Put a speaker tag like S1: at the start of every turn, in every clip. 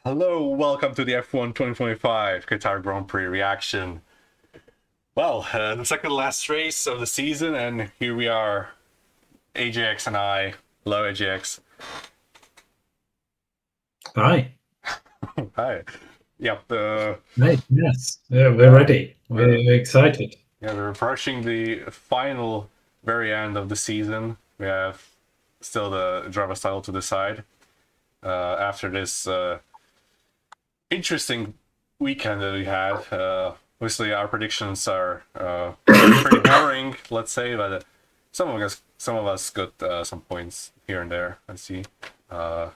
S1: Hello, welcome to the F1 2025 Qatar Grand Prix reaction. Well, the second last race of the season, and here we are, AJX and I. Hello, AJX.
S2: Hi.
S1: Hi. Yep.
S2: Hey, yes. Yeah, we're
S1: Yeah,
S2: ready.
S1: we're
S2: We're excited.
S1: we're approaching the final, very end of the season. We have still the driver's title to decide. After this interesting weekend that we had. Obviously, our predictions are pretty boring, let's say, but some of us got some points here and there. I see. Uh,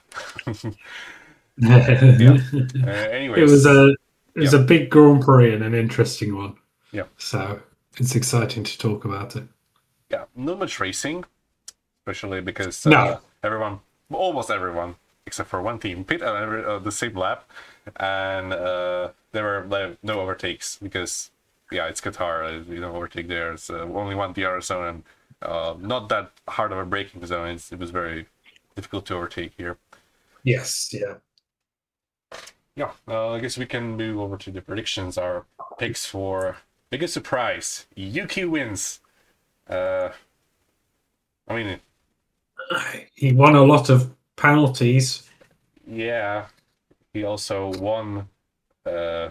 S1: yeah.
S2: It was
S1: Anyways,
S2: a it was
S1: yeah,
S2: a big Grand Prix and an interesting one.
S1: yeah,
S2: So it's exciting to talk about it.
S1: yeah. Not much racing, especially because
S2: No.
S1: almost everyone, except for one team, pit on the same lap, and there were like, no overtakes because yeah, it's Qatar. You don't overtake there. It's only one PR zone and not that hard of a braking zone. It was very difficult to overtake here.
S2: Yes, yeah.
S1: Yeah, I guess we can move over to the predictions. Our picks for biggest surprise: Yuki wins. Uh, I mean,
S2: He won a lot of penalties.
S1: yeah, he also won. Uh,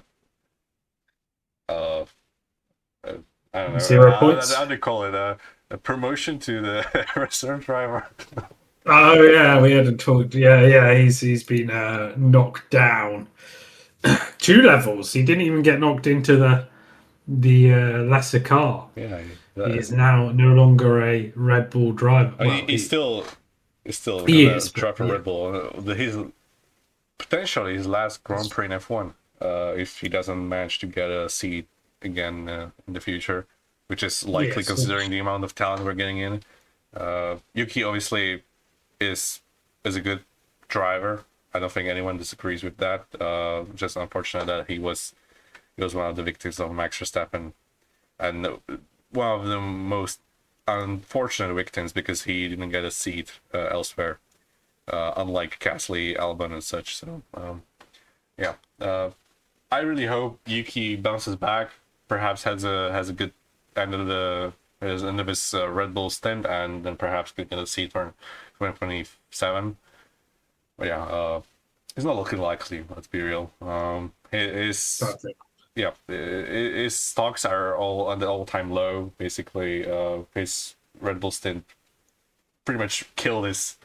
S1: uh, uh, I don't know.
S2: 0 points.
S1: How do you call it? A promotion to the reserve driver.
S2: Oh yeah, we hadn't talked. Yeah. He's been knocked down 2 levels. He didn't even get knocked into the lesser car.
S1: Yeah,
S2: He is now no longer a Red Bull driver.
S1: I mean,
S2: Well,
S1: he's still
S2: he
S1: gonna
S2: is, but
S1: drive for
S2: yeah.
S1: Red Bull. His potentially his last Grand Prix in F1. If he doesn't manage to get a seat again in the future, which is likely
S2: Yes.
S1: considering the amount of talent we're getting in. Yuki obviously is is a good driver. I don't think anyone disagrees with that. Just unfortunate that he was one of the victims of Max Verstappen, and one of the most unfortunate victims because he didn't get a seat elsewhere, unlike Gasly, Albon, and such. So yeah, I really hope Yuki bounces back. Perhaps has a good end of his Red Bull stint, and then perhaps could get a seat for 2027. But yeah, it's not looking likely. Let's be real. His
S2: Perfect.
S1: yeah, his stocks are all on the all-time low. Basically, his Red Bull stint pretty much killed his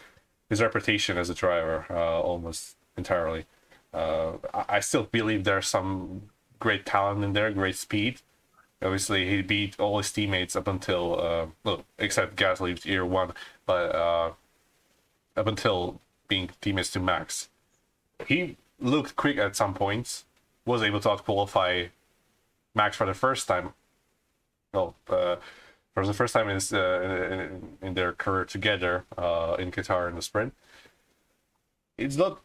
S1: reputation as a driver almost entirely. I still believe there's some great talent in there, great speed. Obviously, he beat all his teammates up until well, except Gasly year one, but up until being teammates to Max, he looked quick at some points. Was able to outqualify Max for the first time. Well, for the first time in their career together in Qatar in the sprint. It's not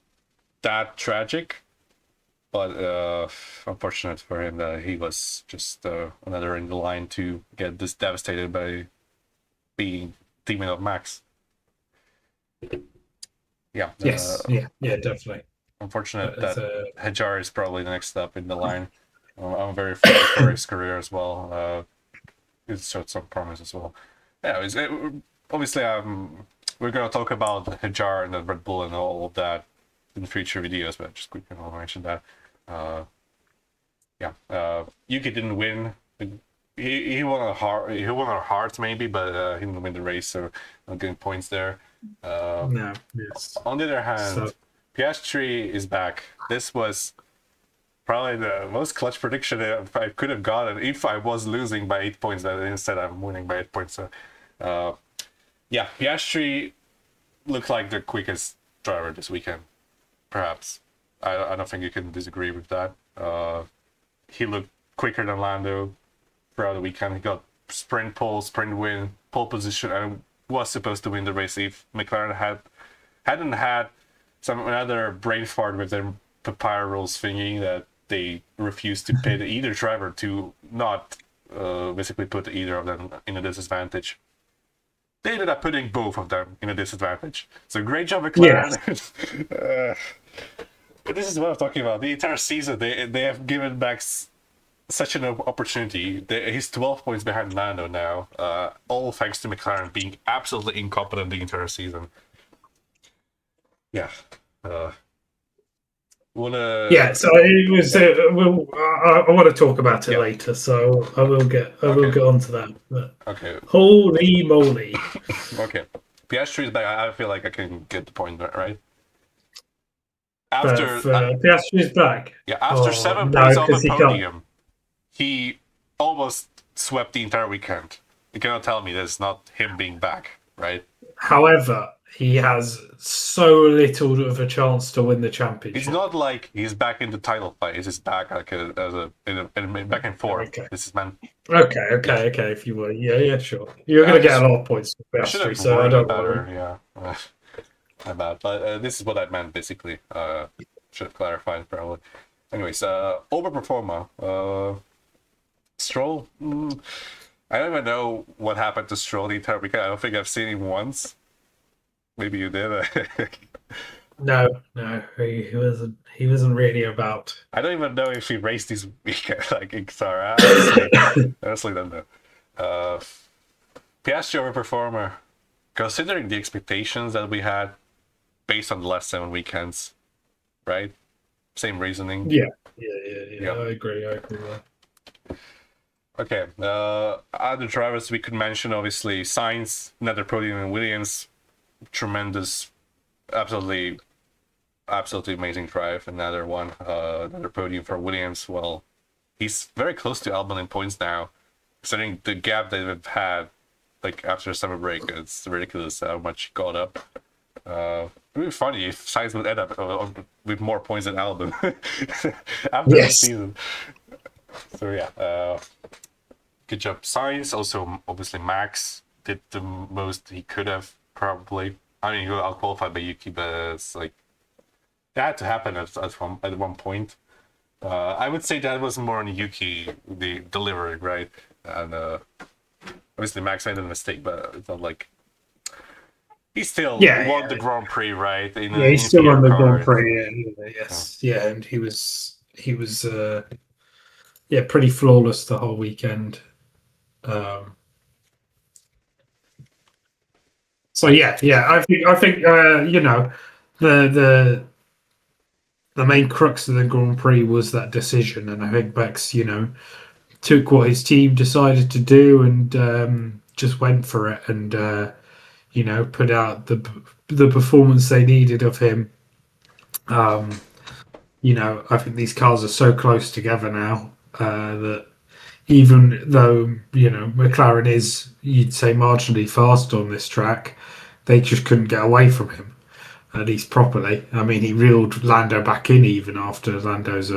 S1: that tragic, but unfortunate for him that he was just another in the line to get this devastated by being teaming up Max. Yeah,
S2: Yes. Yeah. Definitely.
S1: unfortunate
S2: It's
S1: that
S2: a
S1: Hajar is probably the next step in the line. I'm very sorry for his career as well. It showed some promise as well. Yeah, obviously we're gonna talk about Hajar and the Red Bull and all of that in future videos, but just quickly I'll mention that. Uh, yeah, Yuki didn't win. He won our hearts maybe, but he didn't win the race, so not getting points there. Uh,
S2: no. Yes.
S1: on the other
S2: So
S1: hand, Piastri is back. This was probably the most clutch prediction I could have gotten if I was losing by 8 points. That instead I'm winning by 8 points. So, uh, yeah, Piastri looked like the quickest driver this weekend. Perhaps I don't think you can disagree with that. He looked quicker than Lando throughout the weekend. He got sprint pole, sprint win, pole position, and was supposed to win the race if McLaren hadn't had some another brain fart with their papaya rules thingy that they refused to pay either driver to not basically put either of them in a disadvantage. They ended up putting both of them in a disadvantage. So great job, McLaren.
S2: yes.
S1: uh, This is what I'm talking about. The entire season, they have given Max such an opportunity. He's 12 points behind Lando now, all thanks to McLaren being absolutely incompetent the entire season. Yeah. Uh,
S2: Yeah,
S1: wanna
S2: so it was. I want to talk about it
S1: yeah.
S2: later, so I will get. I will
S1: Okay.
S2: get onto that. But
S1: Okay.
S2: holy moly!
S1: Okay. Piastri is back. I feel like I can get the point right.
S2: But
S1: After
S2: for Piastri's back.
S1: yeah, after
S2: Oh
S1: 7 points
S2: no,
S1: on the
S2: because he can't.
S1: podium, he almost swept the entire weekend. You cannot tell me that's not him being back, right?
S2: However, he has so little of a chance to win the
S1: It's
S2: championship.
S1: not like he's back in the title fight. He's back like back in form.
S2: Okay,
S1: This is man.
S2: okay,
S1: Yeah,
S2: okay, okay. If you were, yeah, yeah, sure. You're
S1: I
S2: gonna get
S1: just
S2: a lot of points for
S1: I should
S2: Piastri,
S1: have
S2: so I
S1: worded it
S2: don't worry.
S1: better. Yeah, my bad. But this is what I meant basically. Should have clarified probably. Anyways, overperformer. Stroll. I don't even know what happened to Stroll the entire weekend. I don't think I've seen him once. Maybe you did.
S2: No, no, he wasn't. He wasn't really about.
S1: I don't even know if he raced this weekend like in Qatar. I honestly don't know. Uh, Piastri overperformer. Considering the expectations that we had based on the last 7 weekends, right? Same reasoning.
S2: Yeah, yeah, yeah, yeah.
S1: Yep.
S2: I agree. I agree with that.
S1: Okay. Other drivers we could mention, obviously, Sainz, another podium in Williams, tremendous, absolutely, absolutely amazing drive. Another one, another podium for Williams. Well, he's very close to Albon in points now, considering the gap that we've had, like after summer break. It's ridiculous how much he got up. It would be funny if Sainz would end up with more points than Albon after the
S2: Yes.
S1: season. So yeah, good job, Sainz. Also, obviously, Max did the most he could have probably. I mean, he got out qualified by Yuki, but it's like that had to happen at one point. I would say that was more on Yuki the delivery, right? And obviously, Max made a mistake, but it's not like he still
S2: Yeah,
S1: won the
S2: yeah,
S1: Grand Prix, right? In
S2: yeah.
S1: an
S2: He's still
S1: inferior
S2: on the Grand
S1: car.
S2: Prix. Yeah, yeah, yes, yeah, and he was yeah, pretty flawless the whole weekend. Um, so yeah, yeah. I think the the main crux of the Grand Prix was that decision, and I think Bex took what his team decided to do and just went for it, and put out the performance they needed of him. Um, I think these cars are so close together now that even though McLaren is, you'd say, marginally fast on this track, they just couldn't get away from him, at least properly. I mean, he reeled Lando back in even after Lando's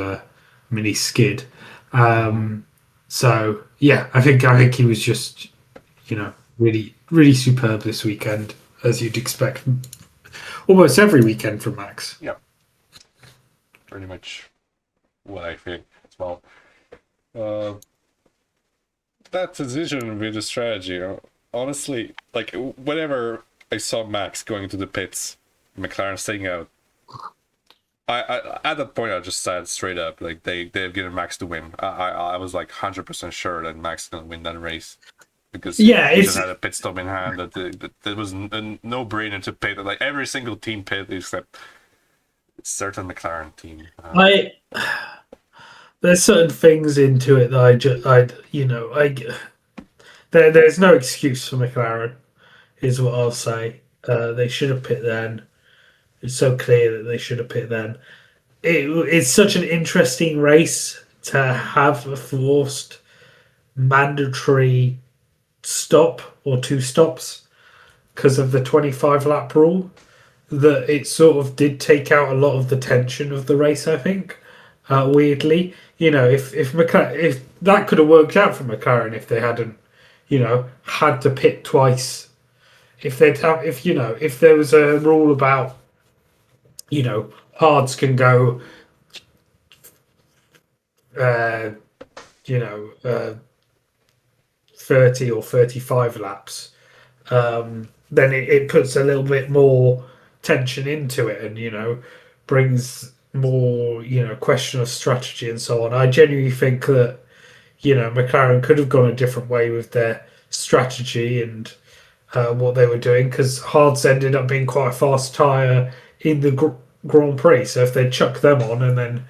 S2: mini skid. So yeah, I think he was just really really superb this weekend, as you'd expect almost every weekend from Max.
S1: Yeah, pretty much what I think as well. Uh, that decision with the strategy, honestly, like whenever I saw Max going to the pits, McLaren staying out, I at that point I just said straight up like they've given Max to win. I was like 100% sure that Max is gonna win that race because
S2: Yeah,
S1: he just
S2: it's
S1: had a pit stop in hand. That was a no brainer to pit. Like every single team pit except certain McLaren team.
S2: I there's certain things into it that there's no excuse for McLaren, is what I'll say. They should have pit then. It's so clear that they should have pit then. It's such an interesting race to have a forced mandatory stop or two stops because of the 25 lap rule, that it sort of did take out a lot of the tension of the race, I think. Weirdly, if that could have worked out for McLaren if they hadn't, had to pit twice. If there was a rule about, hards can go, uh, you know, uh, 30 or 35 laps, then it puts a little bit more tension into it, and brings more, question of strategy and so on. I genuinely think that, McLaren could have gone a different way with their strategy and what they were doing because Hards ended up being quite a fast tyre in the Grand Prix. So if they'd chucked them on and then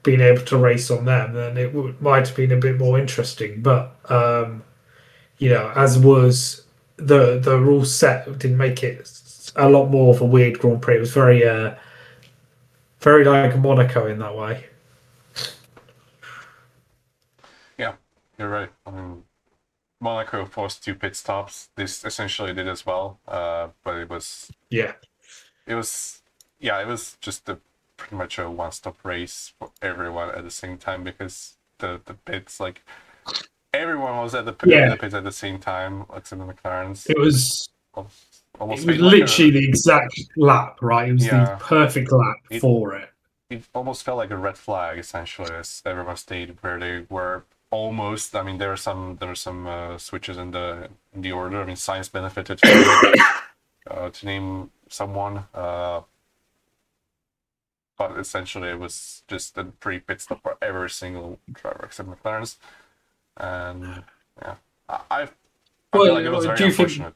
S2: been able to race on them, then it might have been a bit more interesting. But as was the rule set, didn't make it a lot more of a weird Grand Prix. It was very like Monaco in that way.
S1: Yeah, you're right. I mean, Monaco forced two pit stops. This essentially did as well, but
S2: Yeah,
S1: it was yeah, it was just a pretty much a one-stop race for everyone at the same time because the pits like everyone was at
S2: yeah.
S1: the pits at the same time, except the McLarens.
S2: It was
S1: Almost
S2: it was
S1: felt like a
S2: literally the exact lap, right? It was the
S1: yeah.
S2: perfect lap
S1: It
S2: for it.
S1: it almost felt like a red flag essentially as everyone stayed where they were almost. I mean, there were some switches in the order. I mean, science benefited from it. To name someone, but essentially it was just a free pit stop for every single driver except McLaren's, and yeah, I I feel like it was
S2: What
S1: very
S2: do you think?
S1: unfortunate.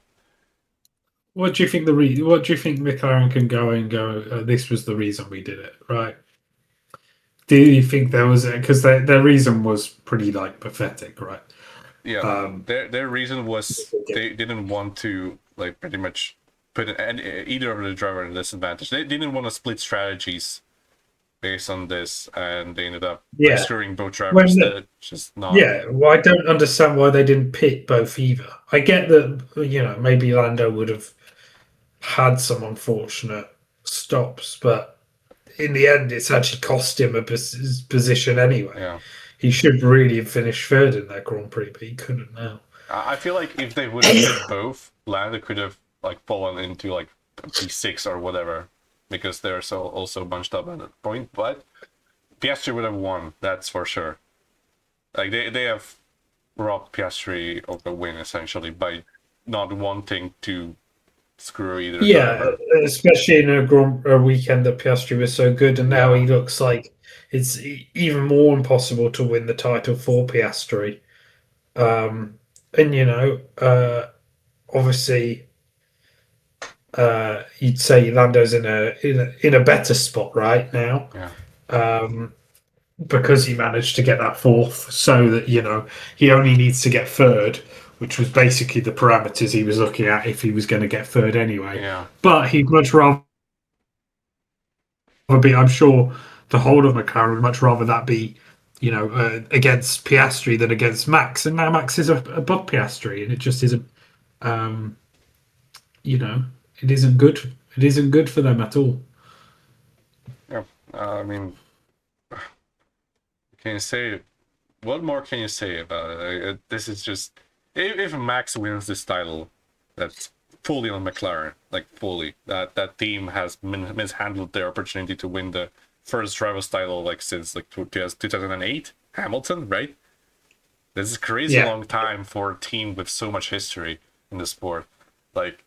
S2: What do you think What do you think McLaren can go and go? This was the reason we did it, right? Do you think there was because their reason was pretty like pathetic, right?
S1: Yeah,
S2: Um,
S1: their reason was they didn't want to like pretty much put either of the driver in a disadvantage. They didn't want to split strategies based on this, and they ended up like
S2: yeah,
S1: screwing both drivers.
S2: when
S1: That just not.
S2: yeah, well, I don't understand why they didn't pit both either. I get that maybe Lando would have had some unfortunate stops, but in the end, it's actually cost him a position anyway.
S1: Yeah,
S2: He should really have finished third in that Grand Prix, but he couldn't now.
S1: I feel like if they would have pit both, Lando could have like fallen into like P6 or whatever because they're so also bunched up at that point. But Piastri would have won, that's for sure. Like they have robbed Piastri of the win essentially by not wanting to screw either
S2: Yeah,
S1: driver.
S2: especially in a weekend that Piastri was so good, and now
S1: Yeah,
S2: he looks like it's even more impossible to win the title for Piastri. And obviously, you'd say Lando's in a better spot right now,
S1: yeah,
S2: because he managed to get that fourth, so that he only needs to get third, which was basically the parameters he was looking at if he was going to get third anyway.
S1: yeah,
S2: But he'd much rather be. I'm sure the whole of McLaren would much rather that be, against Piastri than against Max. And now Max is above Piastri, and it just isn't. Um, you know, it isn't good. It isn't good for them at all.
S1: yeah. I mean, can you say what more can you say about it? This is just if Max wins this title, that's fully on McLaren, like fully. That team has mishandled their opportunity to win the first drivers title like since like 2008 Hamilton, right? This is a crazy
S2: Yeah,
S1: long time for a team with so much history in the sport. Like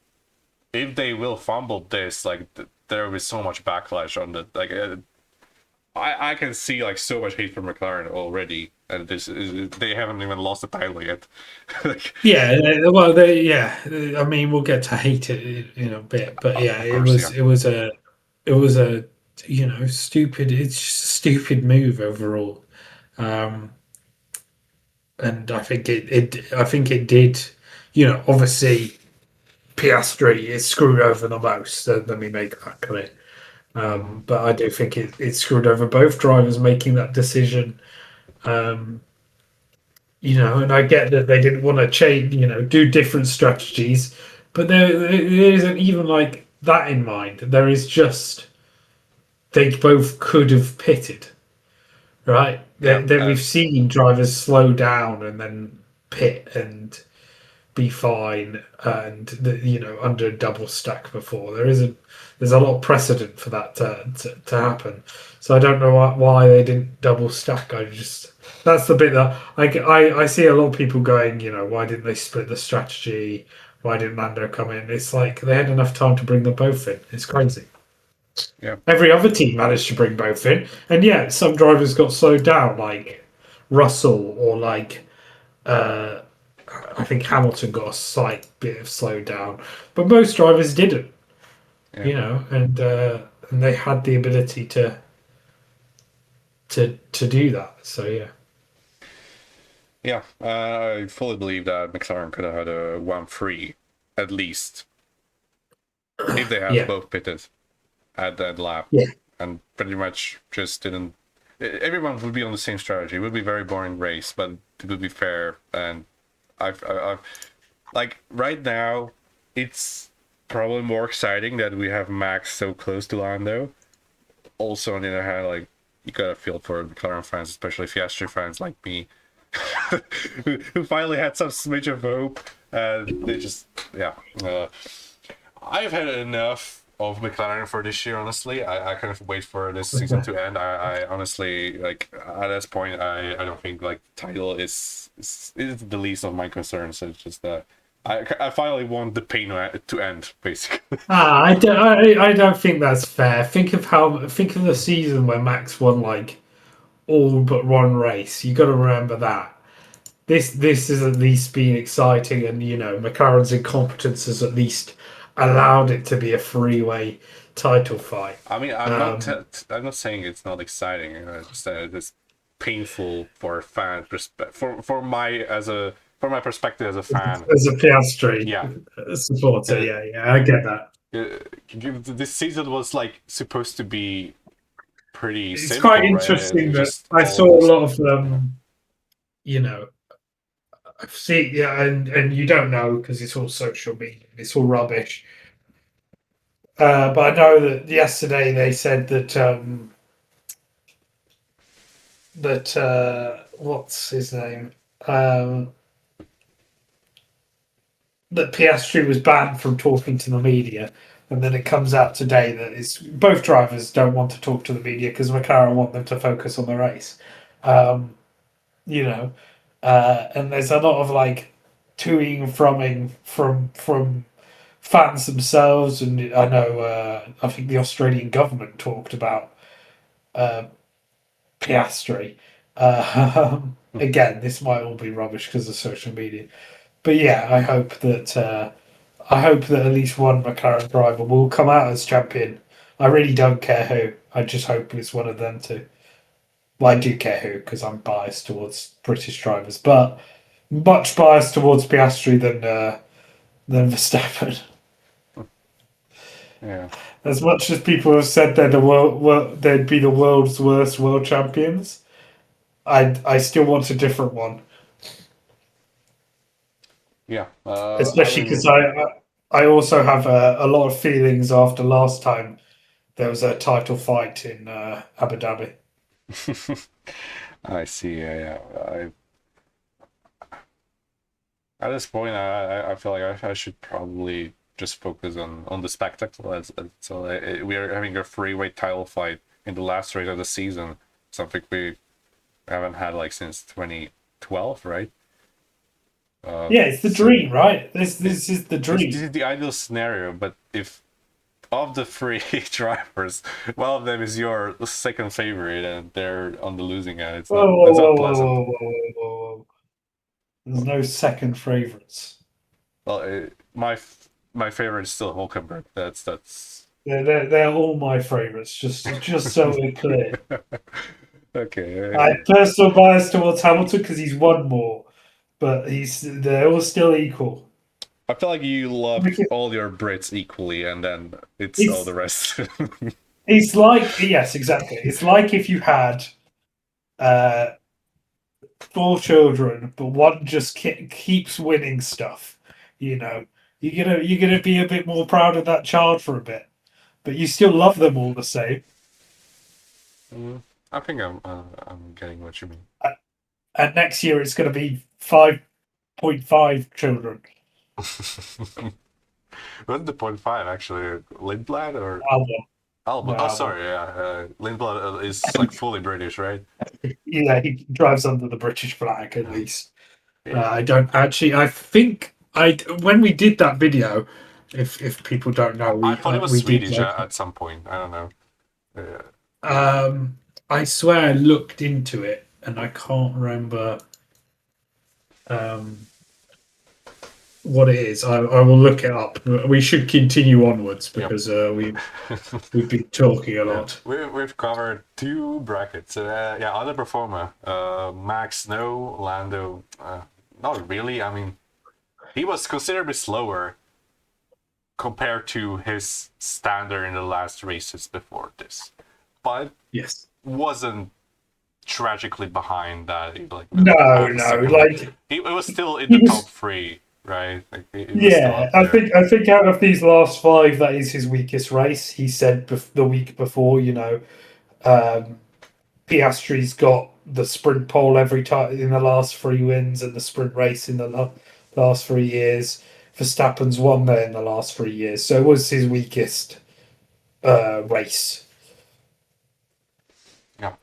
S1: if they will fumble this, like there will be so much backlash on the like. I can see like so much hate from McLaren already, and this is they haven't even lost the title yet. Like,
S2: yeah. Well, yeah. I mean, we'll get to hate it in a bit, but yeah,
S1: of course, yeah,
S2: it was a stupid. It's just a stupid move overall. Um, and I think it did. Obviously Piastri is screwed over the most. So let me make that clear.
S1: mm,
S2: But I do think it screwed over both drivers making that decision. Um, and I get that they didn't want to change, do different strategies, but there isn't even like that in mind. There is just they both could have pitted, right?
S1: yeah,
S2: We've seen drivers slow down and then pit and be fine and under a double stack before. There's a lot of precedent for that to happen. So I don't know why they didn't double stack. I just that's the bit that I see a lot of people going, why didn't they split the strategy? Why didn't Lando come in? It's like they had enough time to bring them both in. It's crazy.
S1: Yeah.
S2: Every other team managed to bring both in, and yeah, some drivers got slowed down, like Russell or like uh, I think Hamilton got a slight bit of slowdown, but most drivers didn't,
S1: Yeah.
S2: and they had the ability to do that. So yeah,
S1: Yeah. I fully believe that McLaren could have had a 1-3 at least if they have
S2: yeah,
S1: both pitted at that lap
S2: yeah,
S1: and pretty much just didn't. Everyone would be on the same strategy. It would be a very boring race, but it would be fair. And I've like right now, it's probably more exciting that we have Max so close to Lando. Also, on the other hand, like you gotta feel for McLaren fans, especially Piastri fans like me, who finally had some smidge of hope. And they just, yeah. I've had enough of McLaren for this year, honestly. I kind of wait for this season to end. I honestly, like, at this point, I don't think, like, title is the least of my concerns. It's just that I finally want the pain to end, basically.
S2: I don't think that's fair. Think of the season where Max won like all but one race. You got to remember that. This has at least been exciting, and McLaren's incompetence has at least allowed it to be a three-way title fight.
S1: I mean,
S2: Um,
S1: I'm not saying it's not exciting. Just it's painful for fan for my perspective as a fan.
S2: as a Piastri
S1: Yeah.
S2: supporter,
S1: Uh,
S2: yeah, I get that.
S1: uh, this season was like supposed to be pretty
S2: It's quite
S1: simple, right?
S2: interesting
S1: It
S2: that
S1: just
S2: I saw a
S1: almost.
S2: lot of you know, I've seen, yeah, and you don't know because it's all social media, it's all rubbish. But I know that yesterday they said that what's his name? Um, that Piastri was banned from talking to the media, and then it comes out today that it's both drivers don't want to talk to the media because McLaren want them to focus on the race. Um, you know, and there's a lot of like toing and fromming from fans themselves, and I know I think the Australian government talked about uh, Piastri. Again, this might all be rubbish because of social media, but yeah, I hope that at least one McLaren driver will come out as champion. I really don't care who. I just hope it's one of them two. Well, I do care who because I'm biased towards British drivers, but much biased towards Piastri than Verstappen.
S1: Yeah.
S2: As much as people have said they'd be the world's worst world champions, I still want a different one,
S1: Yeah. I
S2: especially because
S1: mean,
S2: I also have a lot of feelings after last time there was a title fight in Abu Dhabi.
S1: I see. Yeah. At this point, I feel like I should probably just focus on the spectacle. So we are having a three-way title fight in the last race of the season, something we haven't had like since 2012, right?
S2: Yeah, it's the
S1: So
S2: dream, right? This
S1: it,
S2: this is the
S1: this
S2: dream.
S1: is the ideal scenario. But if of the three drivers, one of them is your second favorite and they're on the losing end,
S2: Whoa, whoa,
S1: it's not
S2: whoa,
S1: pleasant.
S2: whoa, whoa, whoa, whoa, whoa. There's no second favourites.
S1: Well, my favorite is still Hulkenberg. That's
S2: They're all my favourites. Just so we're clear. I
S1: okay.
S2: have personal bias towards Hamilton because he's won more, but they're all still equal.
S1: I feel like you
S2: Like
S1: love all your Brits equally, and then it's all
S2: It's
S1: the rest.
S2: it's like yes, exactly. It's like if you had uh, four children, but one just keeps winning stuff. You know, you're gonna be a bit more proud of that child for a bit, but you still love them all the same.
S1: Mm, I think I'm getting what you mean.
S2: And next year it's going to be 5.5 children.
S1: What's the point five actually? Lindblad or
S2: Albert,
S1: Albert?
S2: no
S1: Oh,
S2: Albert.
S1: sorry, yeah. Lindblad is like fully British, right?
S2: Yeah, he drives under the British flag at
S1: Yeah.
S2: least.
S1: Yeah.
S2: I don't actually. I think I when we did that video, If people don't know,
S1: I thought it was
S2: we did
S1: Swedish
S2: like.
S1: at some point. I don't know. Uh,
S2: I swear I looked into it and I can't remember um, what it is. I will look it up. We should continue onwards
S1: yep.
S2: because we've been talking a
S1: Yeah,
S2: lot.
S1: we've covered two brackets. Yeah, underperformer. Max, no. Lando, not really. I mean, he was considerably slower compared to his standard in the last races before this, but
S2: Yes.
S1: wasn't tragically behind that. Like
S2: No,
S1: half a
S2: no.
S1: second.
S2: Like
S1: He it was still in the
S2: he
S1: top
S2: was.
S1: three, right? Like he was still
S2: Yeah,
S1: up there.
S2: I think out of these last five, that is his weakest race. He said the week before, um, Piastri's got the sprint pole every time in the last three wins and the sprint race in the last 3 years. Verstappen's won there in the last 3 years, so it was his weakest race
S1: Yeah,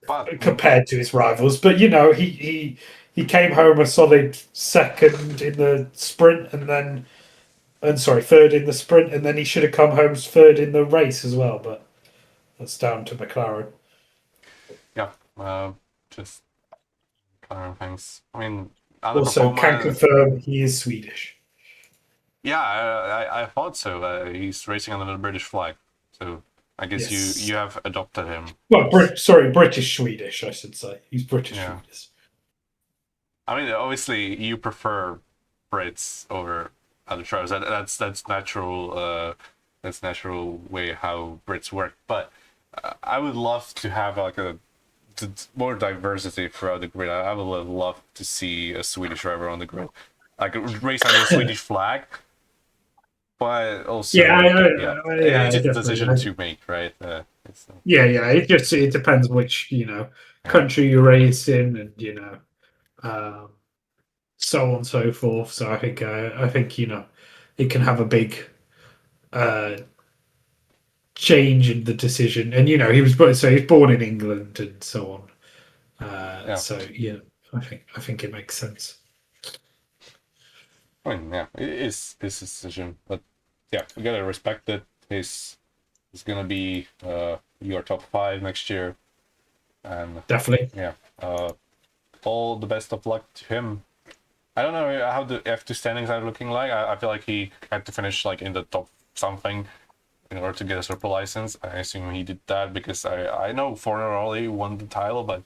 S1: but
S2: compared to his rivals. But he came home a solid second in the sprint, and sorry, third in the sprint, and then he should have come home third in the race as well. But that's down to McLaren.
S1: yeah, just things. I mean,
S2: Also, can
S1: underperformer.
S2: confirm he is Swedish.
S1: Yeah, I thought so. He's racing under the British flag, so I guess
S2: Yes.
S1: you have adopted him.
S2: Well, British Swedish, I should say. He's British
S1: Yeah,
S2: Swedish.
S1: I mean, obviously you prefer Brits over other tribes. That's natural. That's natural way how Brits work. But I would love to have like more diversity throughout the grid. I would love to see a Swedish driver on the grid, like race under the Swedish flag. But
S2: Yeah,
S1: also, yeah,
S2: yeah,
S1: it's just a
S2: definitely.
S1: decision to make, right?
S2: Yeah. It depends which
S1: Yeah,
S2: country you race in, and um, so on and so forth. So I think it can have a big uh, change in the decision. And he's born in England and so on.
S1: yeah.
S2: So yeah, I think it makes sense.
S1: I mean, yeah, it is his decision, but yeah, we gotta respect it. He's gonna be your top five next year, and
S2: Definitely.
S1: yeah, all the best of luck to him. I don't know how the F2 standings are looking like. I feel like he had to finish like in the top something in order to get a Super license. I assume he did that because I know Forner already won the title, but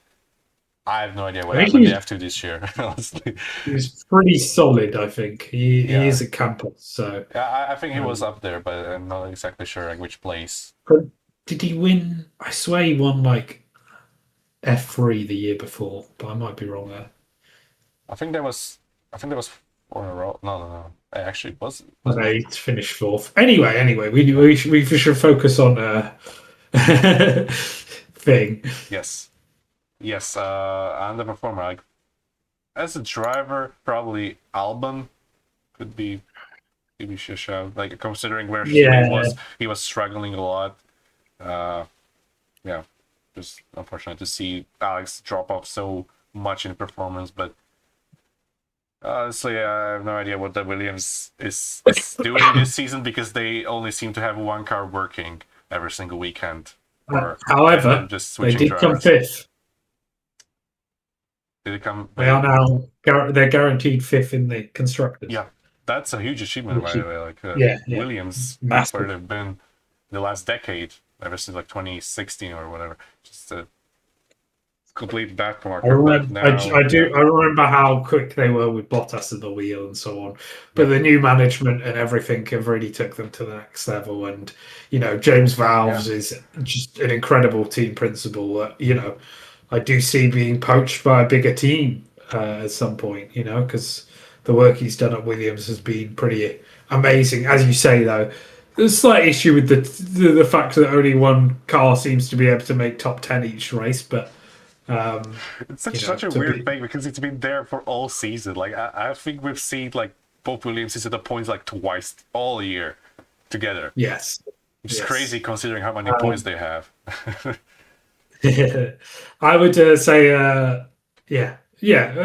S1: I have no idea what
S2: I think
S1: happened to F2 this year, honestly.
S2: he's pretty solid. I think he
S1: Yeah.
S2: is a camper. So
S1: Yeah, I think he was
S2: um,
S1: up there, but I'm not exactly sure like which place.
S2: but did he win? I swear he won like F3 the year before, but I might be wrong there.
S1: I think there was four in a row. No. It actually was it?
S2: No, he finished fourth. Anyway, we should focus on thing.
S1: Yes. Yes, underperformer. Like as a driver, probably Albon could be maybe a shout. Like considering where
S2: Yeah,
S1: he was struggling a lot. Uh, yeah, just unfortunate to see Alex drop off so much in performance. But honestly, I have no idea what the Williams is doing this season because they only seem to have one car working every single weekend, and then
S2: however,
S1: just
S2: they
S1: switching
S2: did come
S1: drivers.
S2: fifth.
S1: Did it come?
S2: They are now they're guaranteed fifth in the constructors,
S1: Yeah, that's a huge achievement,
S2: which
S1: by
S2: is
S1: the way. Like
S2: yeah,
S1: Williams, where
S2: massive.
S1: they've been in the last decade, ever since like 2016 or whatever, just a complete
S2: I
S1: backmarker. But
S2: remember,
S1: now, yeah,
S2: I remember how quick they were with Bottas at the wheel and so on. But
S1: yep,
S2: the new management and everything have really took them to the next level. And James
S1: yeah,
S2: Valves is just an incredible team principal. That I do see being poached by a bigger team at some point. Because the work he's done at Williams has been pretty amazing. As you say, though, there's a slight issue with the fact that only one car seems to be able to make top 10 each race, but. Um,
S1: it's such a
S2: to
S1: weird
S2: be
S1: thing because it's been there for all season. Like I think we've seen like both Williamses at the points like twice all year together,
S2: yes,
S1: which is
S2: yes.
S1: crazy considering how many points they have.
S2: I would say, yeah.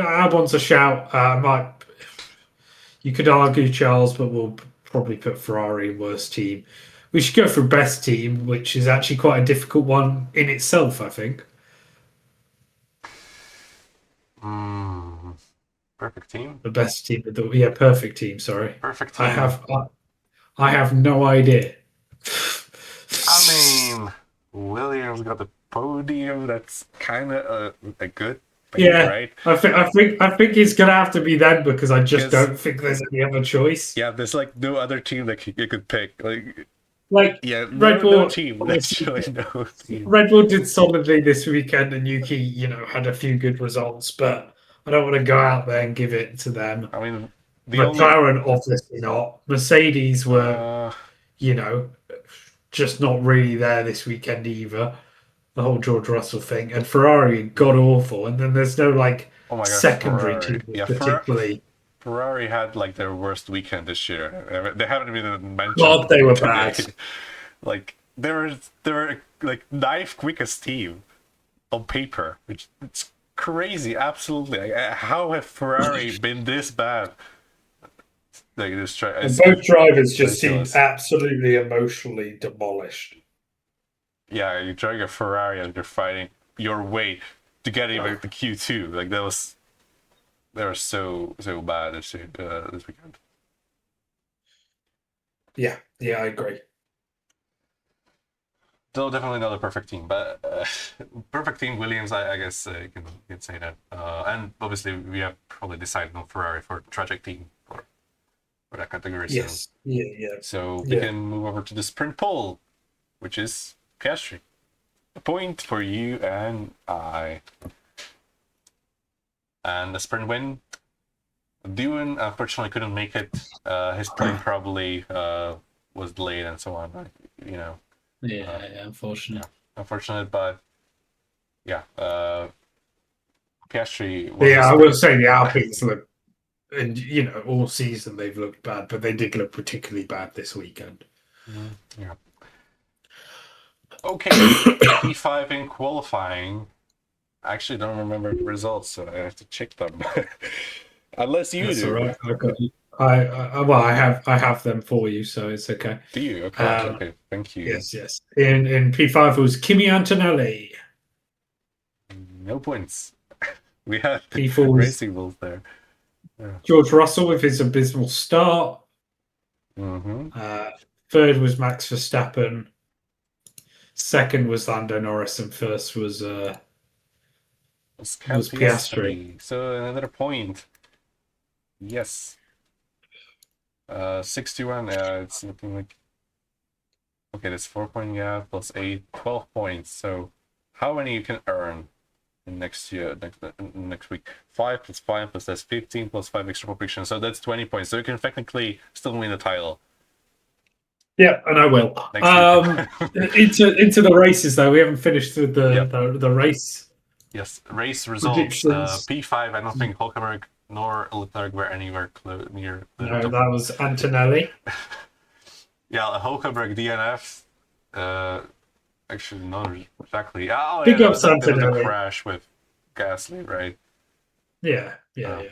S2: I want a shout. Might you could argue Charles, but we'll probably put Ferrari in worst team. We should go for best team, which is actually quite a difficult one in itself, I think.
S1: Perfect team.
S2: The best team, yeah, perfect team. Sorry,
S1: Perfect
S2: I
S1: team.
S2: have I have no idea.
S1: I mean, Williams got the podium. That's kind of a good thing,
S2: Yeah,
S1: right?
S2: I think it's gonna have to be them because I just
S1: Because
S2: don't think there's any other choice.
S1: yeah, there's like no other team that you could pick. Like
S2: Like
S1: yeah,
S2: Red
S1: no
S2: Bull,
S1: team.
S2: obviously,
S1: Literally no team.
S2: Red Bull did solidly this weekend, and Yuki, had a few good results, but I don't want to go out there and give it to them.
S1: I mean, the only
S2: McLaren, obviously not. Mercedes were,
S1: uh
S2: you know, just not really there this weekend either. The whole George Russell thing, and Ferrari god awful, and then there's no like
S1: oh my god,
S2: secondary
S1: Ferrari.
S2: team that's
S1: Yeah,
S2: particularly.
S1: Ferrari had like their worst weekend this year. They haven't even mentioned
S2: God, they were
S1: today.
S2: bad.
S1: Like they were like ninth quickest team on paper, which it's crazy. Absolutely, like, how have Ferrari been this bad? Like this try,
S2: And both drivers just seemed
S1: ridiculous.
S2: absolutely emotionally demolished.
S1: Yeah, you're driving a Ferrari and you're fighting your way to get even the Q2. Like that was they were so bad this weekend.
S2: Yeah, yeah, I agree.
S1: Still definitely not a perfect team, but perfect team Williams, I guess you can say that. And obviously we have probably decided on Ferrari for tragic team for that category. So
S2: Yes, yeah, yeah,
S1: so we
S2: yeah.
S1: can move over to the sprint pole, which is Piastri. A point for you and I. And the sprint win. Dewin unfortunately couldn't make it. His plane probably was delayed and so on. You know,
S2: Yeah, unfortunate.
S1: unfortunate, but yeah, Piastri
S2: But
S1: won the
S2: yeah, I will
S1: sprint.
S2: say the Alpines look, and all season they've looked bad, but they did look particularly bad this weekend.
S1: Yeah. Okay, P5 in qualifying. I actually don't remember the results, so I have to check them. Unless you
S2: That's all
S1: do.
S2: right. I got you. Well, I have them for you, so it's okay.
S1: Do you? Okay,
S2: Um,
S1: okay. Thank you.
S2: yes. In P5 it was Kimi Antonelli.
S1: No points. We had
S2: P4 was
S1: racing rules there. Yeah.
S2: George Russell with his abysmal start.
S1: Mm-hmm.
S2: Uh, third was Max Verstappen. Second was Lando Norris, and first was Piastri.
S1: PS3. So another point. Yes. 61. It's looking like okay, that's 4 point gap plus 8, 12 points. So how many you can earn in next year, next week? 5 plus 5 plus that's 15 plus 5 extra prediction. So that's 20 points. So you can technically still win the title
S2: Yeah, and I will.
S1: next weekend.
S2: Into the races though. We haven't finished with
S1: Yep.
S2: the race
S1: Yes. Race results.
S2: predictions.
S1: P5. I don't think Hulkenberg nor Leclerc were anywhere near the
S2: No,
S1: top.
S2: that was Antonelli.
S1: Yeah, Hulkenberg DNF. Actually, not exactly. Oh, yeah,
S2: Big ups
S1: there was a
S2: Antonelli.
S1: crash with Gasly, right?
S2: Yeah.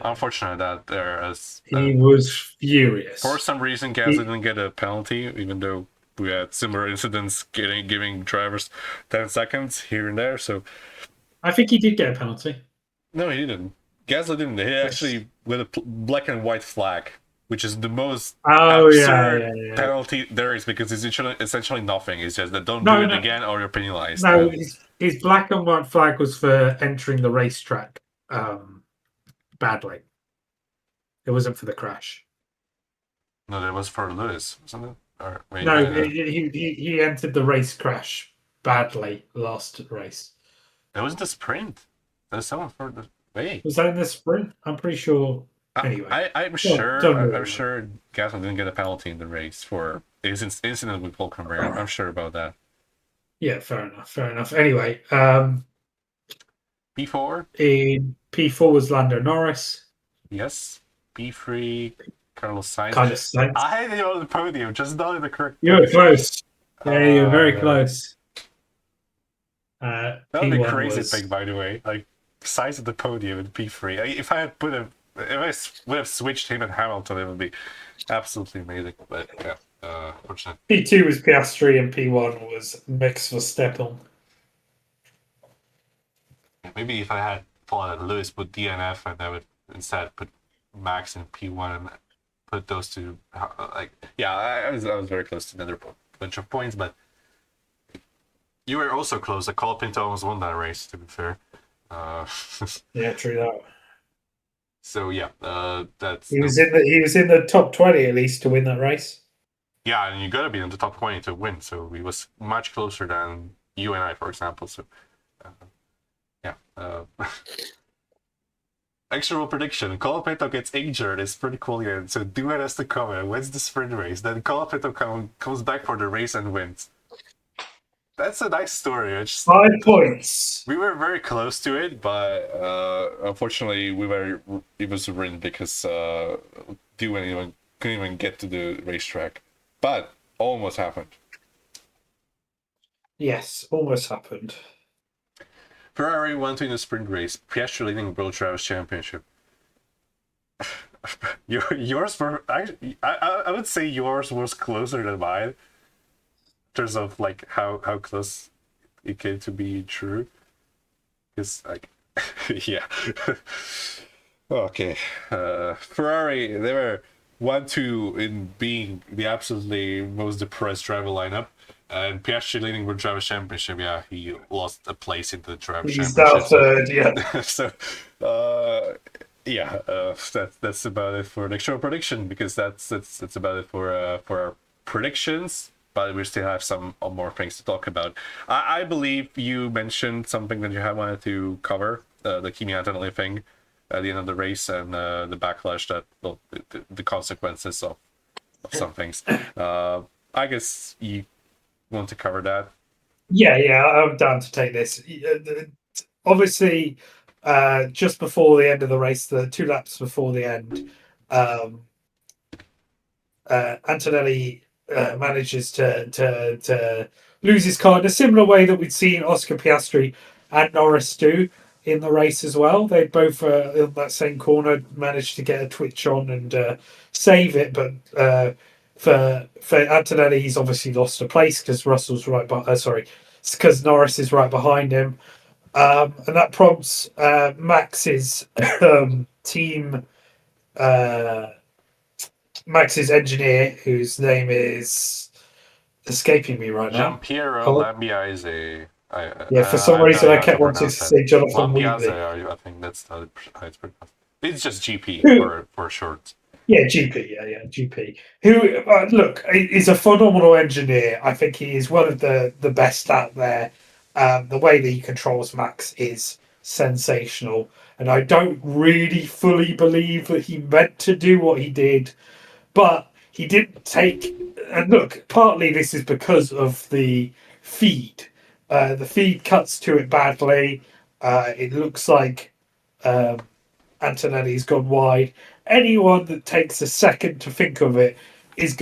S1: Unfortunate that there is.
S2: He was furious.
S1: For some reason, Gasly didn't get a penalty, even though we had similar incidents giving drivers 10 seconds here and there. So
S2: I think he did get a penalty.
S1: no, he didn't. Gasly didn't. He actually with a black and white flag, which is the most
S2: Oh
S1: absurd
S2: yeah.
S1: penalty there is because it's essentially nothing. It's just that don't do
S2: No,
S1: it
S2: no,
S1: again or you're penalized.
S2: no. His black and white flag was for entering the racetrack badly. It wasn't for the crash.
S1: No, that was for Lewis, wasn't it? Or wait,
S2: No, he entered the race crash badly last race.
S1: that was the sprint. There's someone for the wait.
S2: Was that in the sprint? I'm pretty sure. Anyway,
S1: I'm
S2: don't
S1: sure.
S2: worry
S1: I'm
S2: about it.
S1: sure Gasly didn't get a penalty in the race for his incident with Hulkenberg. I'm sure about that.
S2: Yeah, fair enough. Anyway,
S1: P4,
S2: in P4 was Lando Norris.
S1: yes. P3, Carlos Sainz.
S2: Kind of sense.
S1: I had him on the podium, just not in the correct
S2: You were
S1: position.
S2: close. Yeah, you were very
S1: Yeah.
S2: close.
S1: That would be a
S2: P1
S1: crazy
S2: was
S1: pick, by the way. Like Sainz at the podium in P3. If I had put a would have switched him and Hamilton, it would be absolutely amazing. But yeah, fortunate.
S2: P2 was Piastri and P1 was Max Verstappen.
S1: Maybe if I had thought that Lewis would DNF and I would instead put Max in P1 and put those two, like, yeah, I was very close to another bunch of points, but you were also close. Like, Colapinto almost won that race, to be fair. Uh,
S2: Yeah, true that.
S1: so yeah, that's
S2: He was in the top 20 at least to win that race.
S1: yeah, and you gotta be in the top 20 to win. So he was much closer than you and I, for example. So uh, yeah. Extra rule prediction: Colapinto gets injured. It's pretty cool again. So Duet has to come and wins the sprint race. Then Colapinto comes back for the race and wins. That's a nice story.
S2: 5 points.
S1: We were very close to it, but unfortunately, it was ruined because Duet couldn't even get to the racetrack. But almost happened.
S2: Yes, almost happened.
S1: Ferrari won to win the sprint race. Piastri leading World Drivers' Championship. Yours were I would say yours was closer than mine in terms of like how close it came to be true. Because like yeah. Okay. Ferrari, they were 1-2 in being the absolutely most depressed driver lineup. And Piastri leading World Drivers' Championship, yeah, he lost a place in the Drivers'
S2: He's now
S1: Championship.
S2: third, yeah.
S1: So, yeah, that's about it for the extra prediction because that's about it for our predictions. But we still have some more things to talk about. I believe you mentioned something that you had wanted to cover, the Kimi Antonelli thing at the end of the race and the backlash that, well, the consequences of some things. I guess you want to cover that.
S2: Yeah, I'm down to take this. Obviously, just before the end of the race, the 2 laps before the end, um, Antonelli manages to lose his car in a similar way that we'd seen Oscar Piastri and Norris do in the race as well. They both in that same corner managed to get a twitch on and save it, but for Antonelli, he's obviously lost a place because Russell's right by. Sorry, because Norris is right behind him, and that prompts Max's team. Uh, Max's engineer, whose name is escaping me right now.
S1: Giampiero
S2: Oh,
S1: Lambiase.
S2: yeah, for some
S1: I don't
S2: reason
S1: know
S2: I
S1: how to
S2: kept wanting to
S1: pronounce that.
S2: say Jonathan
S1: Lambiase,
S2: Wheatley.
S1: I think that's how it's pronounced. It's just GP
S2: Who,
S1: for short.
S2: yeah, GP, yeah, GP. Who, look, is a phenomenal engineer. I think he is one of the best out there. The way that he controls Max is sensational, and I don't really fully believe that he meant to do what he did. But he didn't take. And look, partly this is because of the feed. The feed cuts to it badly. It looks like um, Antonelli's gone wide. Anyone that takes a second to think of it is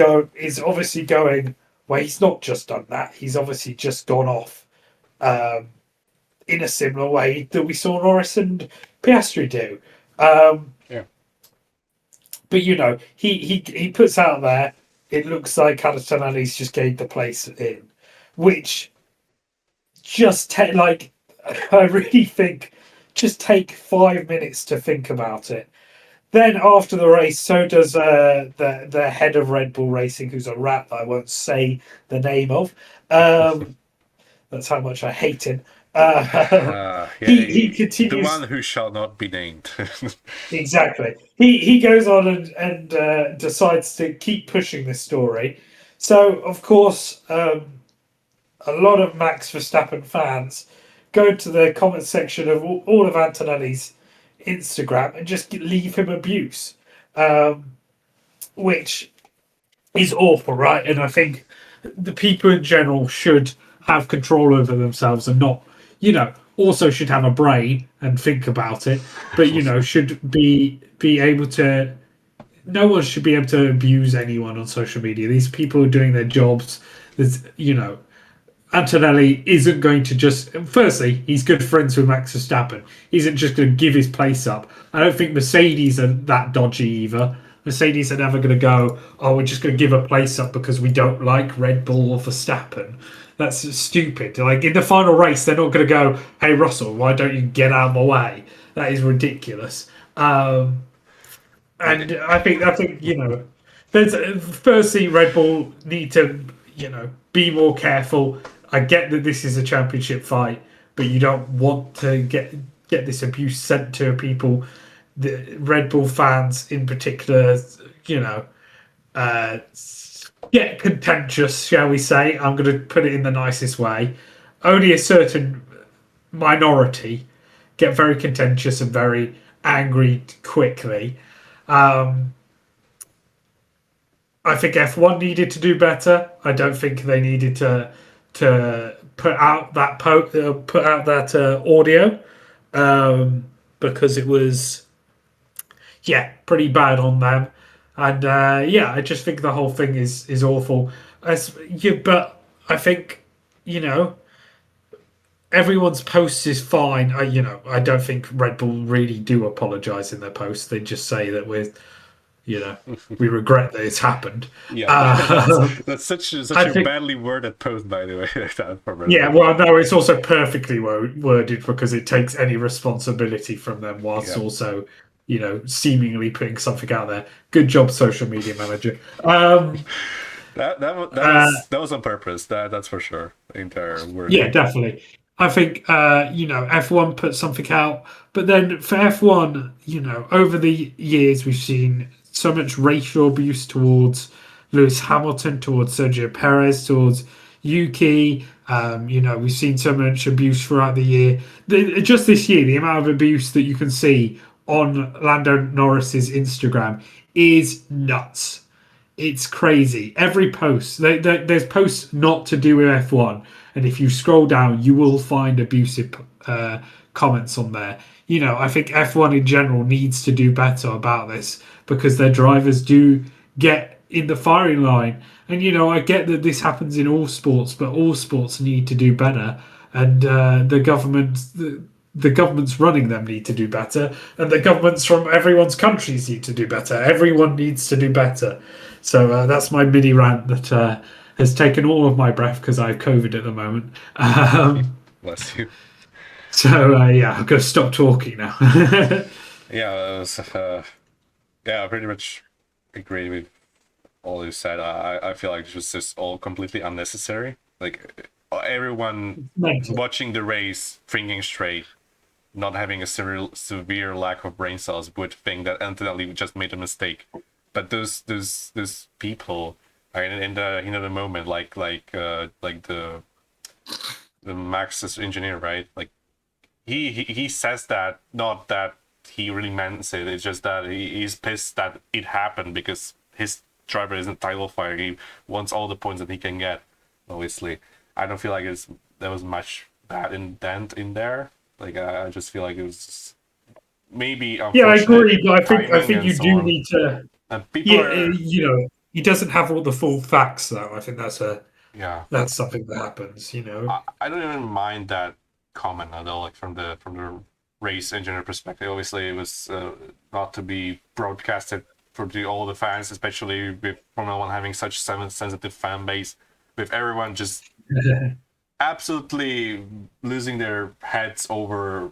S2: obviously going. Well, he's not just done that. He's obviously just gone off um, in a similar way that we saw Norris and Piastri do. Um,
S1: Yeah.
S2: But he puts out there. It looks like Antonelli's just gave the place in, which like I really think just take 5 minutes to think about it. Then after the race, so does the head of Red Bull Racing, who's a rat that I won't say the name of. That's how much I hate him. He
S1: Yeah, the
S2: continues.
S1: one who shall not be named.
S2: Exactly. He goes on and decides to keep pushing this story. So of course, a lot of Max Verstappen fans go to the comment section of all of Antonelli's Instagram and just leave him abuse, which is awful, right? And I think the people in general should have control over themselves and not, also should have a brain and think about it, but should be able to. No one should be able to abuse anyone on social media. These people are doing their jobs. There's, Antonelli isn't going to just. Firstly, he's good friends with Max Verstappen. He isn't just going to give his place up. I don't think Mercedes are that dodgy either. Mercedes are never going to go, oh, we're just going to give a place up because we don't like Red Bull or Verstappen. That's stupid. Like in the final race, they're not going to go, hey, Russell, why don't you get out of my way? That is ridiculous. And I think there's firstly Red Bull need to be more careful. I get that this is a championship fight, but you don't want to get this abuse sent to people. The Red Bull fans in particular, you know, uh, get contentious, shall we say? I'm going to put it in the nicest way. Only a certain minority get very contentious and very angry quickly. Um, I think F1 needed to do better. I don't think they needed to put out that audio because it was pretty bad on them. And I just think the whole thing is awful. But I think you know everyone's post is fine. I don't think Red Bull really do apologise in their posts. They just say that we regret that it's happened.
S1: Yeah,
S2: Uh,
S1: that's such
S2: I
S1: a
S2: think,
S1: badly worded post, by the way. From Red
S2: yeah,
S1: Bull.
S2: well, no, it's also perfectly worded because it takes any responsibility from them whilst
S1: Yeah,
S2: also, seemingly putting something out there. Good job, social media manager. Uh,
S1: that was on purpose. That's for sure. The entire
S2: Yeah,
S1: wording.
S2: definitely. I think F1 put something out, but then for F1, over the years we've seen so much racial abuse towards Lewis Hamilton, towards Sergio Perez, towards Yuki. We've seen so much abuse throughout the year. Just this year, the amount of abuse that you can see on Lando Norris's Instagram is nuts. It's crazy. Every post, there's posts not to do with F1, and if you scroll down, you will find abusive comments on there. I think F1 in general needs to do better about this because their drivers do get in the firing line. And I get that this happens in all sports, but all sports need to do better. And the governments running them need to do better, and the governments from everyone's countries need to do better. Everyone needs to do better. So that's my mini rant that has taken all of my breath because I have COVID at the moment.
S1: Bless you.
S2: I'm going to stop talking now.
S1: Yeah, I pretty much agree with all you said. I feel like it was just all completely unnecessary. Like everyone
S2: Mental.
S1: watching the race, thinking straight, not having a severe lack of brain cells would think that Antonelli just made a mistake. But those people are in the moment, like the Max's engineer, right? Like he says that, not that he really meant it. It's just that he's pissed that it happened because his driver isn't title fighter. He wants all the points that he can get. Obviously, I don't feel like there was much bad intent in there. Like I just feel like it was just maybe
S2: Yeah, I
S1: unfortunate
S2: agree, but I
S1: timing
S2: think
S1: and
S2: you
S1: so
S2: do
S1: on.
S2: need to.
S1: And people
S2: Yeah,
S1: are,
S2: he doesn't have all the full facts though. I think
S1: yeah.
S2: that's something that happens.
S1: I don't even mind that comment at all. Like from the race engineer perspective, obviously it was not to be broadcasted for all the fans, especially with Formula One having such sensitive fan base, with everyone just absolutely losing their heads over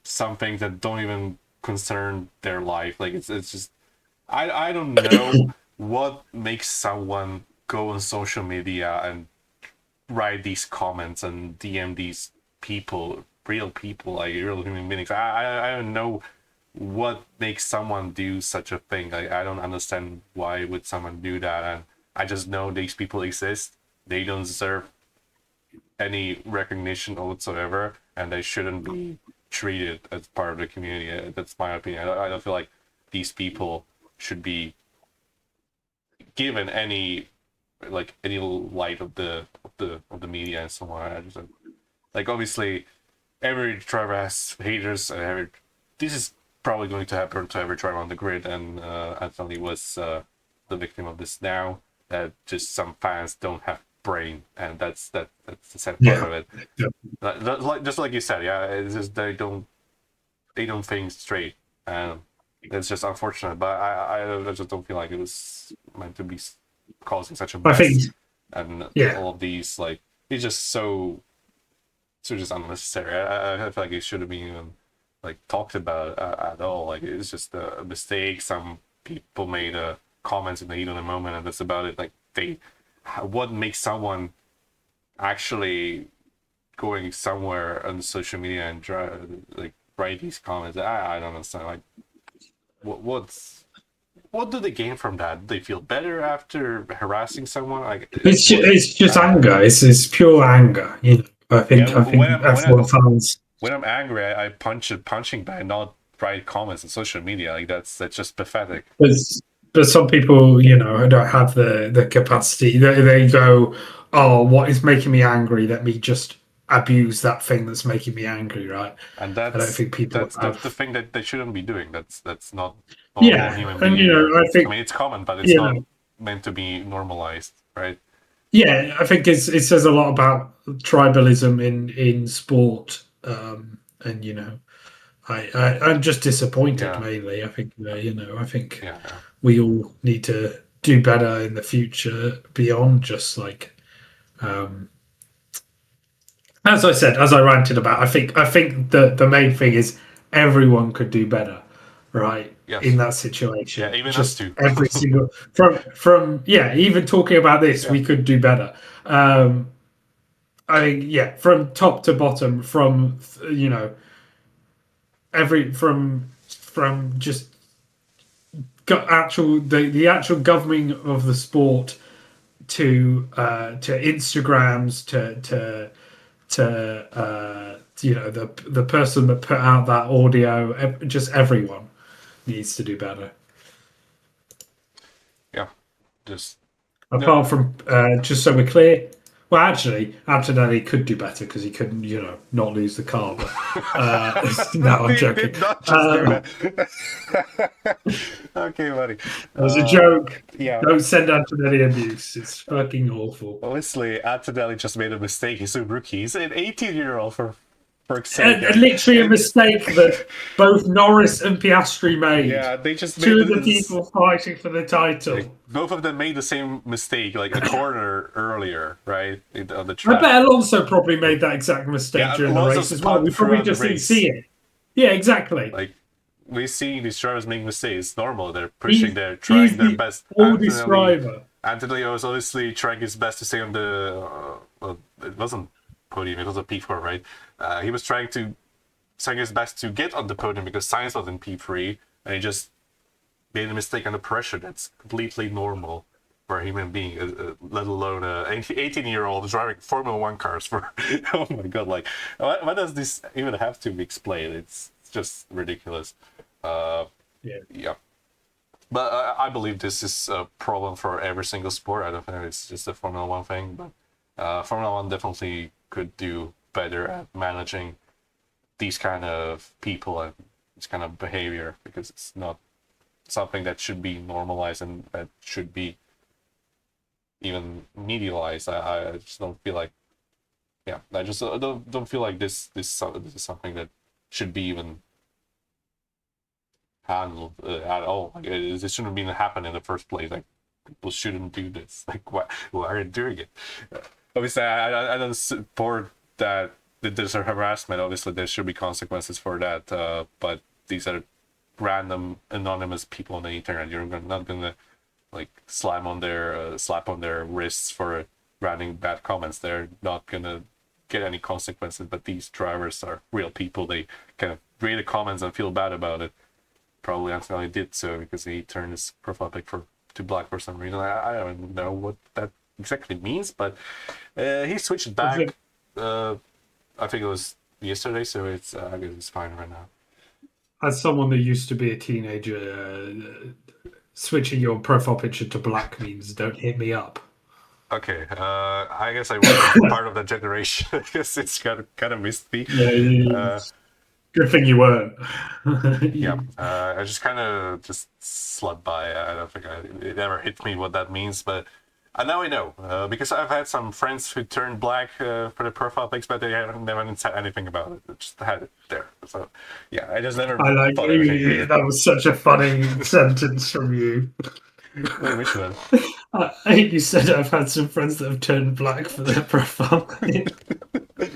S1: some things that don't even concern their life. Like it's just I don't know what makes someone go on social media and write these comments and DM these people, real people, like real human beings. I don't know what makes someone do such a thing. Like I don't understand why would someone do that, and I just know these people exist. They don't deserve any recognition whatsoever, and they shouldn't be treated as part of the community. That's my opinion. I don't feel like these people should be given any light of the media and so on. I just like obviously every driver has haters. This is probably going to happen to every driver on the grid, and Anthony was the victim of this now. That just some fans don't have brain, and that's the sad part
S2: Yeah.
S1: of it. Just like you said, yeah, it's just they don't think straight, and it's just unfortunate. But I just don't feel like it was meant to be causing such a
S2: I think,
S1: mess, and
S2: yeah.
S1: all of these like it's just so just unnecessary. I feel like it shouldn't be even like talked about at all. Like it's just a mistake. Some people made comments in the heat of the moment, and that's about it. Like what makes someone actually going somewhere on social media and like write these comments? I don't understand. Like what do they gain from that? Do they feel better after harassing someone? Like what?
S2: It's just
S1: I don't know.
S2: anger. It's pure anger. You know,
S1: Yeah,
S2: I think everyone finds.
S1: when I'm angry, I punch a punching bag, not write comments on social media. Like that's just pathetic.
S2: But, but some people, you know, don't have the capacity. They go, "Oh, what is making me angry? Let me just abuse that thing that's making me angry." Right?
S1: And
S2: I don't think people
S1: that's the
S2: have.
S1: thing that they shouldn't be doing. That's not normal
S2: Yeah,
S1: human
S2: and you
S1: behavior.
S2: know, I
S1: I
S2: think
S1: mean, it's common, but it's
S2: you
S1: not
S2: know,
S1: meant to be normalized, right?
S2: yeah, I think it says a lot about tribalism in sport, and you know, I'm just disappointed
S1: Yeah,
S2: mainly. I think you know, I think
S1: yeah, yeah.
S2: we all need to do better in the future beyond just like um, as I said, as I ranted about. I think the main thing is everyone could do better, right? In
S1: Yes,
S2: that
S1: yeah.
S2: situation,
S1: Even us
S2: just
S1: too.
S2: every single from yeah, even talking about this,
S1: Yeah,
S2: we could do better. Um, I think yeah, from top to bottom, from you know every from just actual the actual governing of the sport to Instagrams to you know the person that put out that audio. Just everyone needs to do better.
S1: yeah. Just no.
S2: Apart from just so we're clear, well, actually, Antonelli could do better because he couldn't, you know, not lose the car. But no, I'm
S1: He
S2: joking.
S1: did not just do that. Okay, buddy.
S2: It was a joke.
S1: Yeah.
S2: Don't send Antonelli abuse. It's fucking awful.
S1: Honestly, Antonelli just made a mistake. He's a rookie. He's an 18-year-old for fuck's sake.
S2: Literally a
S1: And
S2: mistake that both Norris and Piastri made.
S1: yeah, they just made
S2: Two of the
S1: this.
S2: people fighting for the
S1: Like,
S2: title.
S1: both of them made the same mistake, like a corner earlier, right, on the
S2: I
S1: track.
S2: bet Alonso probably made that exact mistake
S1: Yeah,
S2: during the
S1: Alonso
S2: race as well.
S1: spun
S2: We probably
S1: throughout the
S2: just didn't
S1: race.
S2: see it. Yeah, exactly.
S1: Like we see these drivers make mistakes. It's normal. They're pushing.
S2: He's
S1: They're trying
S2: he's
S1: their
S2: the
S1: best.
S2: oldest driver.
S1: Antonelli was obviously trying his best to stay on the. Well, it wasn't podium. It was a P4, right? He was trying his best to get on the podium because Sainz was in P3, and he just made a mistake under pressure. That's completely normal for a human being, let alone a 18-year-old driving Formula One cars. For oh my god, like why does this even have to be explained? It's just ridiculous.
S2: Yeah.
S1: Yeah, but I believe this is a problem for every single sport. I don't think it's just a Formula One thing, but Formula One definitely could do better at managing these kind of people and this kind of behavior because it's not something that should be normalized and that should be even medialized. I just don't feel like, yeah, I just don't feel like this is something that should be even handled at all. Like it shouldn't even happen in the first place. Like people shouldn't do this. Like why are you doing it? Obviously, I don't support that. There's a harassment. Obviously, there should be consequences for that. But these are random anonymous people on the internet. You're not gonna like slap on their wrists for writing bad comments. They're not gonna get any consequences. But these drivers are real people. They kind of read the comments and feel bad about it. Probably Antonelli did so because he turned his profile pic to black for some reason. I don't know what that exactly means, but he switched back. I think it was yesterday, so it's I guess it's fine right now.
S2: As someone that used to be a teenager, switching your profile picture to black means don't hit me up.
S1: Okay, I guess I wasn't part of that generation. I guess it's kind of missed me.
S2: Yeah,
S1: Uh,
S2: good thing you weren't.
S1: yeah, I just kind of just slept by. I don't think it ever hit me what that means, but Now I know because I've had some friends who turned black for the profile pics, but they haven't said anything about it. They just had it there. So yeah, I just never
S2: I like
S1: thought anything.
S2: that was such a funny sentence from you.
S1: Wait, which one?
S2: I think you said I've had some friends that have turned black for their profile.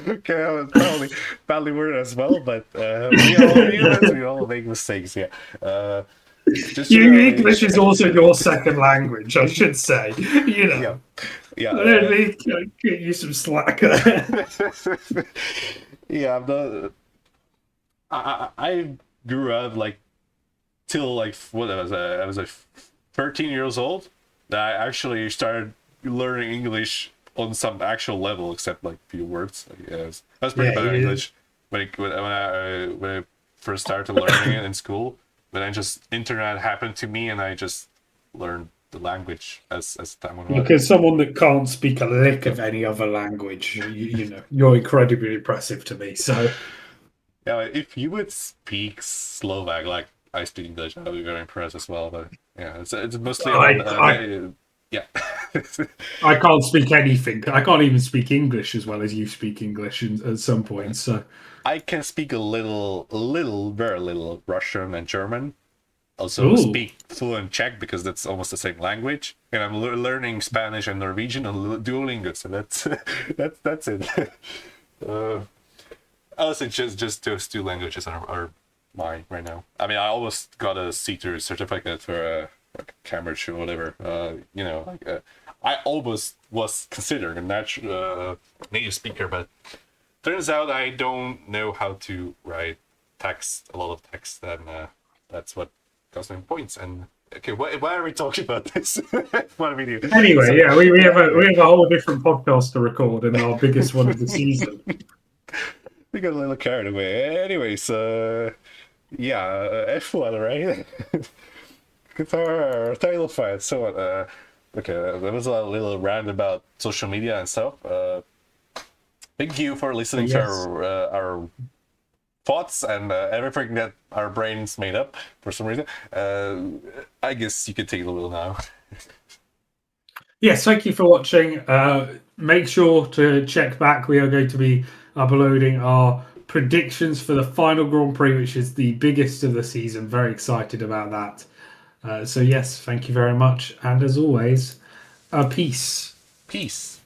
S1: Okay, I was probably badly worded as well, but we all humans, we all make mistakes. Yeah. Just you know,
S2: English is also your second language, I should say. You
S1: yeah,
S2: know,
S1: yeah,
S2: let me get you some slack there.
S1: yeah. I'm not. I grew up like till like what I was like 13 years old. That I actually started learning English on some actual level, except like few words. Like, yeah, I was pretty
S2: Yeah,
S1: bad at
S2: you,
S1: English when I first started learning it in school. But then just internet happened to me, and I just learned the language as time went
S2: look,
S1: on.
S2: as someone that can't speak a lick
S1: Yeah,
S2: of any other language, you know, you're incredibly impressive to me. So,
S1: yeah. Like, if you would speak Slovak like I speak English, I'd be very impressed as well. But yeah, it's mostly on
S2: I, I,
S1: yeah.
S2: I can't speak anything. I can't even speak English as well as you speak English at some point. So,
S1: I can speak very little Russian and German. Also
S2: ooh,
S1: speak fluent Czech because that's almost the same language. And I'm learning Spanish and Norwegian on Duolingo, so that's that's it. uh, Honestly, just those two languages are mine right now. I mean, I almost got a C2 certificate for a Cambridge or whatever. You know, like I almost was considered a natural native speaker, but turns out I don't know how to write text, a lot of text, and that's what cost me points. And okay, why are we talking about this? What do we do?
S2: anyway,
S1: So,
S2: yeah, we have a whole different podcast to record, and our biggest one of the season.
S1: we got a little carried away. Anyways, yeah, F1, right? Qatar title fight. So, okay, that was a little rant about social media and stuff. Thank you for listening to
S2: Yes.
S1: our thoughts and everything that our brains made up for some reason. I guess you can take the wheel now.
S2: Yes, thank you for watching. Make sure to check back. We are going to be uploading our predictions for the final Grand Prix, which is the biggest of the season. Very excited about that. So, yes, thank you very much. And as always, peace.
S1: Peace.